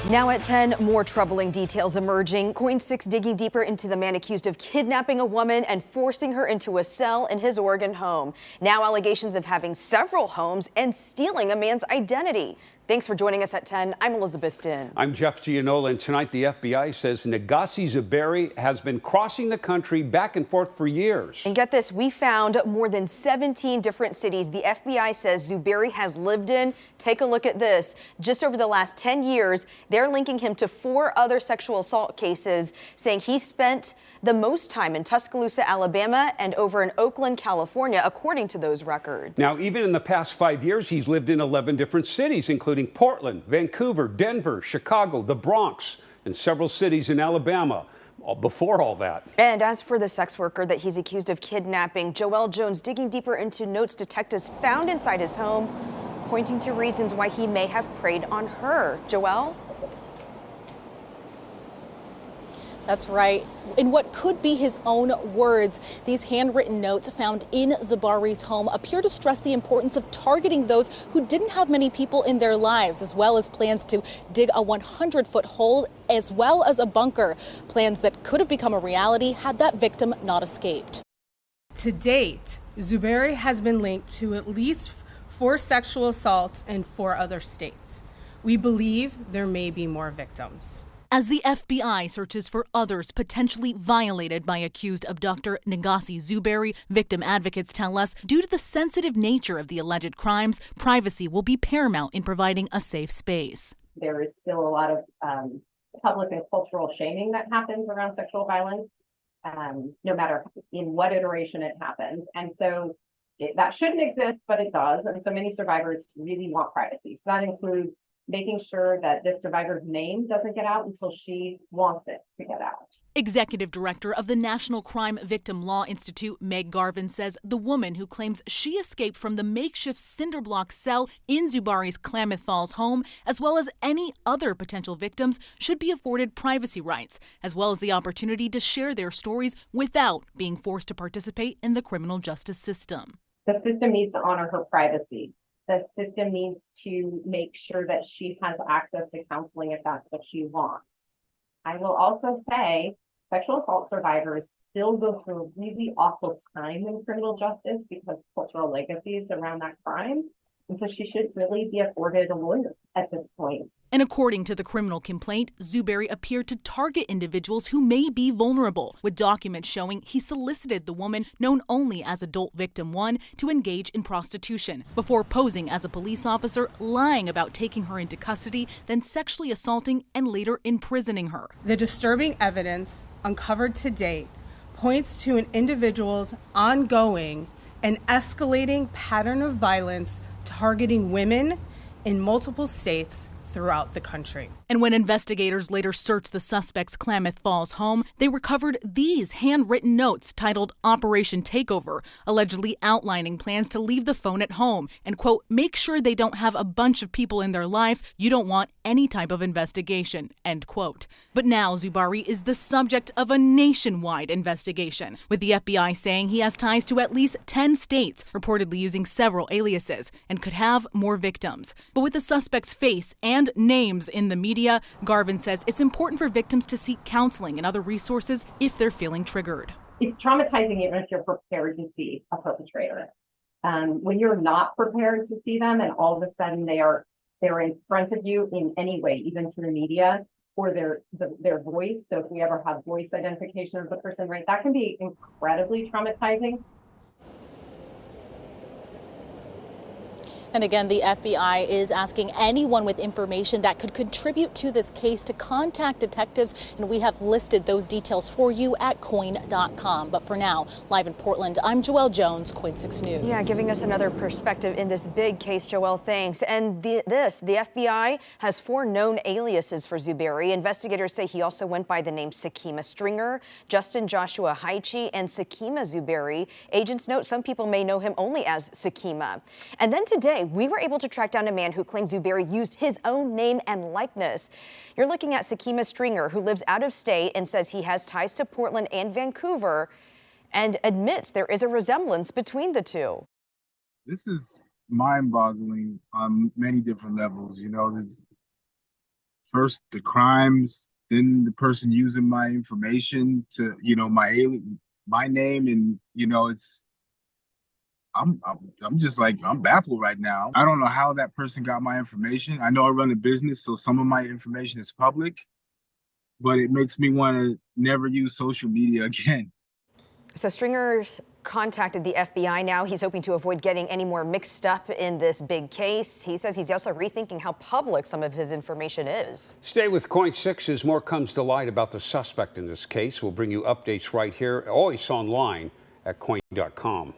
Now at 10, more troubling details emerging. KOIN 6 digging deeper into the man accused of kidnapping a woman and forcing her into a cell in his Oregon home. Now allegations of having several homes and stealing a man's identity. Thanks for joining us at 10. I'm Elizabeth Din. I'm Jeff Gianola, and tonight the FBI says Negasi Zuberi has been crossing the country back and forth for years. And get this, we found more than 17 different cities the FBI says Zuberi has lived in. Take a look at this. Just over the last 10 years, they're linking him to 4 other sexual assault cases, saying he spent the most time in Tuscaloosa, Alabama, and over in Oakland, California, according to those records. Now, even in the past 5 years, he's lived in 11 different cities, including Portland, Vancouver, Denver, Chicago, the Bronx, and several cities in Alabama. Before all that. And as for the sex worker that he's accused of kidnapping, Joelle Jones digging deeper into notes detectives found inside his home, pointing to reasons why he may have preyed on her. Joelle? That's right. In what could be his own words, these handwritten notes found in Zuberi's home appear to stress the importance of targeting those who didn't have many people in their lives, as well as plans to dig a 100-foot hole, as well as a bunker. Plans that could have become a reality had that victim not escaped. To date, Zuberi has been linked to at least 4 sexual assaults in 4 other states. We believe there may be more victims. As the FBI searches for others potentially violated by accused abductor Negasi Zuberi, victim advocates tell us due to the sensitive nature of the alleged crimes, privacy will be paramount in providing a safe space. There is still a lot of public and cultural shaming that happens around sexual violence, no matter in what iteration it happens. And so that shouldn't exist, but it does. And so many survivors really want privacy. So that includes making sure that this survivor's name doesn't get out until she wants it to get out. Executive Director of the National Crime Victim Law Institute, Meg Garvin, says the woman who claims she escaped from the makeshift cinderblock cell in Zuberi's Klamath Falls home, as well as any other potential victims, should be afforded privacy rights, as well as the opportunity to share their stories without being forced to participate in the criminal justice system. The system needs to honor her privacy. The system needs to make sure that she has access to counseling if that's what she wants. I will also say sexual assault survivors still go through a really awful time in criminal justice because cultural legacies around that crime. And so she should really be afforded a lawyer at this point. And according to the criminal complaint, Zuberi appeared to target individuals who may be vulnerable, with documents showing he solicited the woman, known only as Adult Victim 1, to engage in prostitution, before posing as a police officer, lying about taking her into custody, then sexually assaulting and later imprisoning her. The disturbing evidence uncovered to date points to an individual's ongoing and escalating pattern of violence targeting women in multiple states throughout the country. And when investigators later searched the suspect's Klamath Falls home, they recovered these handwritten notes titled Operation Takeover, allegedly outlining plans to leave the phone at home and, quote, make sure they don't have a bunch of people in their life. You don't want any type of investigation, end quote. But now Zuberi is the subject of a nationwide investigation, with the FBI saying he has ties to at least 10 states, reportedly using several aliases, and could have more victims. But with the suspect's face and names in the media, Garvin says it's important for victims to seek counseling and other resources if they're feeling triggered. It's traumatizing even if you're prepared to see a perpetrator. When you're not prepared to see them and all of a sudden they're in front of you in any way, even through media or their voice. So if we ever have voice identification of the person, right, that can be incredibly traumatizing. And again, the FBI is asking anyone with information that could contribute to this case to contact detectives, and we have listed those details for you at KOIN.com. But for now, live in Portland, I'm Joelle Jones, KOIN 6 News. Yeah, giving us another perspective in this big case, Joelle, thanks. And the FBI has 4 known aliases for Zuberi. Investigators say he also went by the name Sakima Stringer, Justin Joshua Haichi, and Sakima Zuberi. Agents note some people may know him only as Sakima. And then today, we were able to track down a man who claims Zuberi used his own name and likeness. You're looking at Sakima Stringer, who lives out of state and says he has ties to Portland and Vancouver and admits there is a resemblance between the two. This is mind-boggling on many different levels. You know, first the crimes, then the person using my information to, my name, and it's. I'm just like, I'm baffled right now. I don't know how that person got my information. I know I run a business, so some of my information is public, but it makes me want to never use social media again. So Stringer's contacted the FBI now. He's hoping to avoid getting any more mixed up in this big case. He says he's also rethinking how public some of his information is. Stay with Coin 6 as more comes to light about the suspect in this case. We'll bring you updates right here, always online at coin.com.